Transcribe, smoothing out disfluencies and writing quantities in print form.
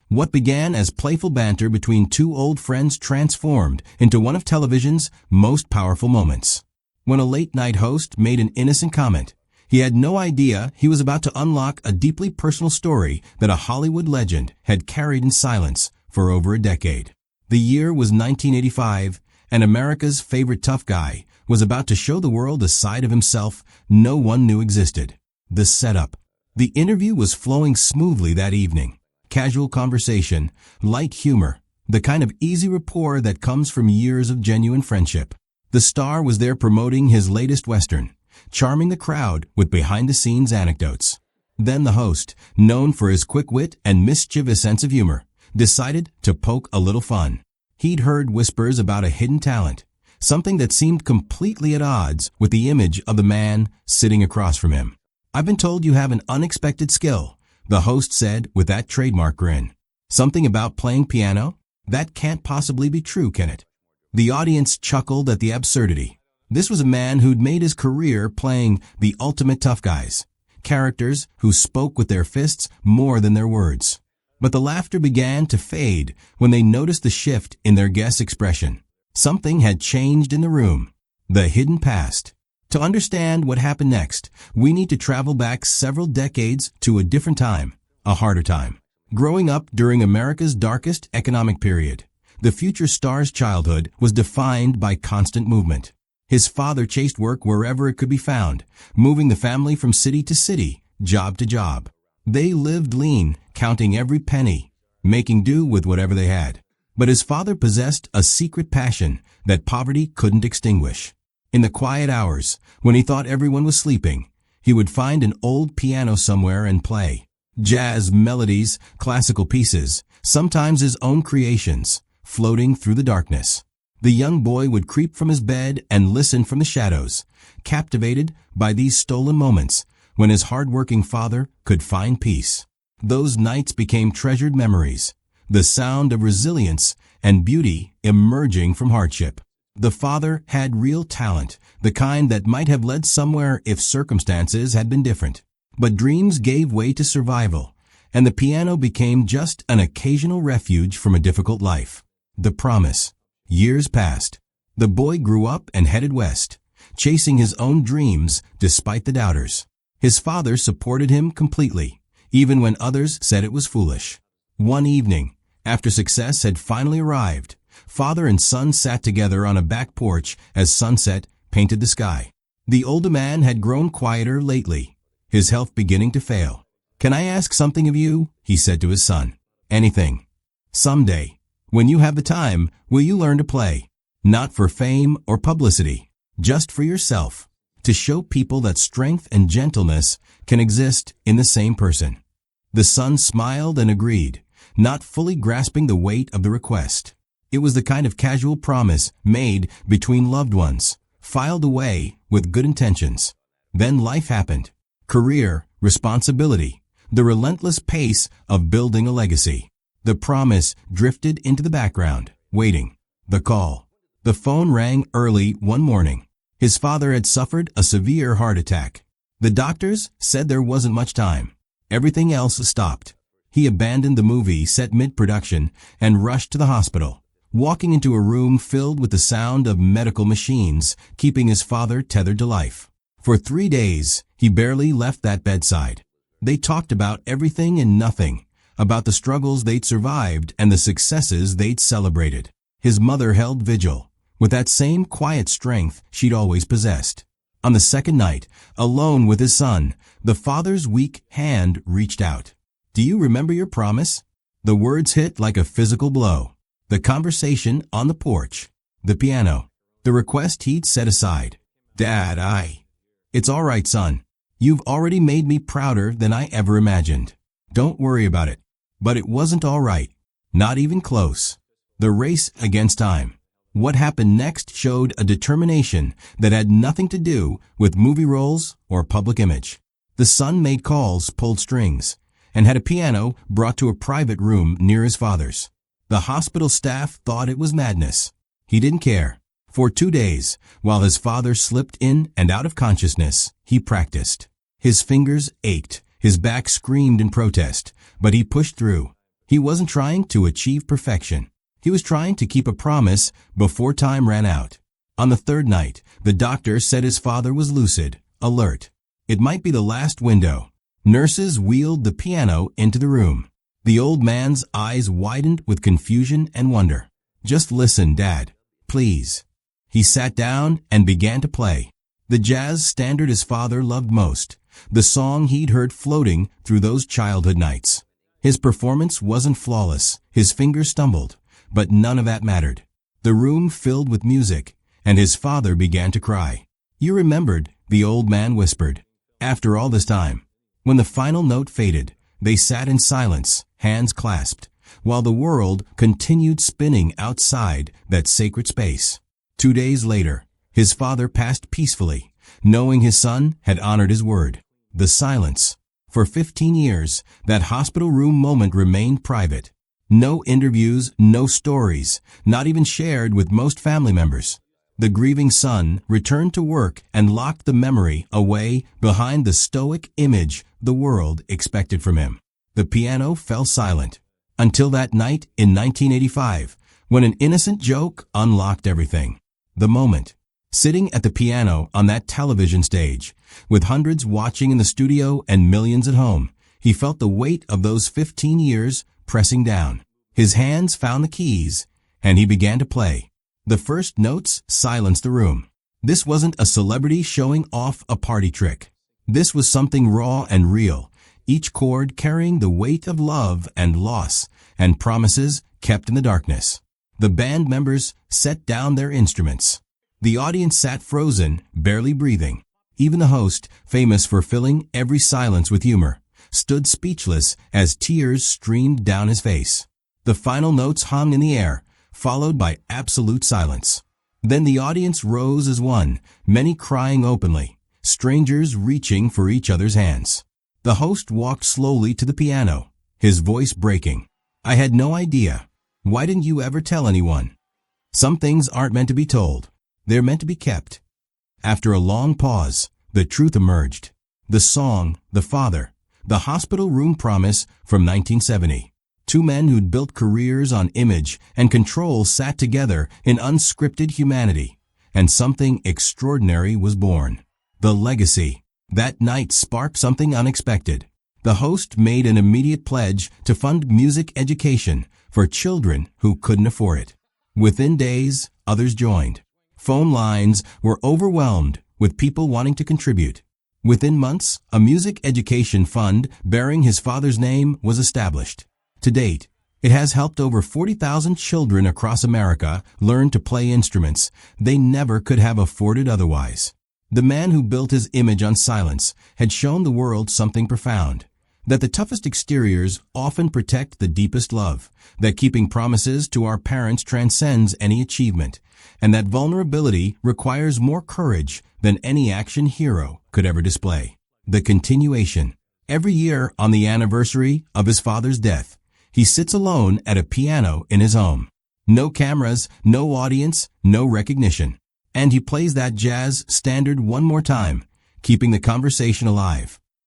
What began as playful banter between two old friends transformed into one of television's most powerful moments. When a late-night host made an innocent comment, he had no idea he was about to unlock a deeply personal story that a Hollywood legend had carried in silence for over a decade. The year was 1985, and America's favorite tough guy was about to show the world a side of himself no one knew existed. The setup. The interview was flowing smoothly that evening. Casual conversation, light humor, the kind of easy rapport that comes from years of genuine friendship. The star was there promoting his latest Western, charming the crowd with behind-the-scenes anecdotes. Then the host, known for his quick wit and mischievous sense of humor, decided to poke a little fun. He'd heard whispers about a hidden talent, something that seemed completely at odds with the image of the man sitting across from him. "I've been told you have an unexpected skill," the host said with that trademark grin. "Something about playing piano? That can't possibly be true, can it?" The audience chuckled at the absurdity. This was a man who'd made his career playing the ultimate tough guys, characters who spoke with their fists more than their words. But the laughter began to fade when they noticed the shift in their guest's expression. Something had changed in the room. The hidden past. To understand what happened next, we need to travel back several decades to a different time, a harder time. Growing up during America's darkest economic period, the future star's childhood was defined by constant movement. His father chased work wherever it could be found, moving the family from city to city, job to job. They lived lean, counting every penny, making do with whatever they had. But his father possessed a secret passion that poverty couldn't extinguish. In the quiet hours, when he thought everyone was sleeping, he would find an old piano somewhere and play. Jazz melodies, classical pieces, sometimes his own creations, floating through the darkness. The young boy would creep from his bed and listen from the shadows, captivated by these stolen moments when his hard-working father could find peace. Those nights became treasured memories, the sound of resilience and beauty emerging from hardship. The father had real talent, the kind that might have led somewhere if circumstances had been different. But dreams gave way to survival, and the piano became just an occasional refuge from a difficult life. The promise. Years passed. The boy grew up and headed west, chasing his own dreams despite the doubters. His father supported him completely, even when others said it was foolish. One evening, after success had finally arrived, father and son sat together on a back porch as sunset painted the sky. The older man had grown quieter lately, his health beginning to fail. "Can I ask something of you?" he said to his son. "Anything. Someday, when you have the time, will you learn to play? Not for fame or publicity, just for yourself, to show people that strength and gentleness can exist in the same person." The son smiled and agreed, not fully grasping the weight of the request. It was the kind of casual promise made between loved ones, filed away with good intentions. Then life happened. Career, responsibility, the relentless pace of building a legacy. The promise drifted into the background, waiting. The call. The phone rang early one morning. His father had suffered a severe heart attack. The doctors said there wasn't much time. Everything else stopped. He abandoned the movie set mid-production and rushed to the hospital, walking into a room filled with the sound of medical machines, keeping his father tethered to life. For 3 days, he barely left that bedside. They talked about everything and nothing, about the struggles they'd survived and the successes they'd celebrated. His mother held vigil, with that same quiet strength she'd always possessed. On the second night, alone with his son, the father's weak hand reached out. "Do you remember your promise?" The words hit like a physical blow. The conversation on the porch, the piano, the request he'd set aside. "Dad, It's all right, son. You've already made me prouder than I ever imagined. Don't worry about it." But it wasn't all right. Not even close. The race against time. What happened next showed a determination that had nothing to do with movie roles or public image. The son made calls, pulled strings, and had a piano brought to a private room near his father's. The hospital staff thought it was madness. He didn't care. For 2 days, while his father slipped in and out of consciousness, he practiced. His fingers ached, his back screamed in protest, but he pushed through. He wasn't trying to achieve perfection. He was trying to keep a promise before time ran out. On the third night, the doctor said his father was lucid, alert. It might be the last window. Nurses wheeled the piano into the room. The old man's eyes widened with confusion and wonder. "Just listen, Dad. Please." He sat down and began to play. The jazz standard his father loved most, the song he'd heard floating through those childhood nights. His performance wasn't flawless, his fingers stumbled, but none of that mattered. The room filled with music, and his father began to cry. "You remembered," the old man whispered. After all this time, when the final note faded, they sat in silence, hands clasped, while the world continued spinning outside that sacred space. 2 days later, his father passed peacefully, knowing his son had honored his word. The silence. For 15 years, that hospital room moment remained private. No interviews, no stories, not even shared with most family members. The grieving son returned to work and locked the memory away behind the stoic image the world expected from him. The piano fell silent until that night in 1985, when an innocent joke unlocked everything. The moment. Sitting at the piano on that television stage, with hundreds watching in the studio and millions at home, he felt the weight of those 15 years pressing down. His hands found the keys, and he began to play. The first notes silenced the room. This wasn't a celebrity showing off a party trick. This was something raw and real, each chord carrying the weight of love and loss and promises kept in the darkness. The band members set down their instruments. The audience sat frozen, barely breathing. Even the host, famous for filling every silence with humor, stood speechless as tears streamed down his face. The final notes hung in the air, followed by absolute silence. Then the audience rose as one, many crying openly, strangers reaching for each other's hands. The host walked slowly to the piano, his voice breaking. "I had no idea. Why didn't you ever tell anyone? Some things aren't meant to be told. They're meant to be kept." After a long pause, the truth emerged. The song, The Father, the hospital room promise from 1970. Two men who'd built careers on image and control sat together in unscripted humanity, and something extraordinary was born. The legacy. That night sparked something unexpected. The host made an immediate pledge to fund music education for children who couldn't afford it. Within days, others joined. Phone lines were overwhelmed with people wanting to contribute. Within months, a music education fund bearing his father's name was established. To date, it has helped over 40,000 children across America learn to play instruments they never could have afforded otherwise. The man who built his image on silence had shown the world something profound, that the toughest exteriors often protect the deepest love, that keeping promises to our parents transcends any achievement, and that vulnerability requires more courage than any action hero could ever display. The continuation. Every year on the anniversary of his father's death, he sits alone at a piano in his home. No cameras, no audience, no recognition. And he plays that jazz standard one more time, keeping the conversation alive.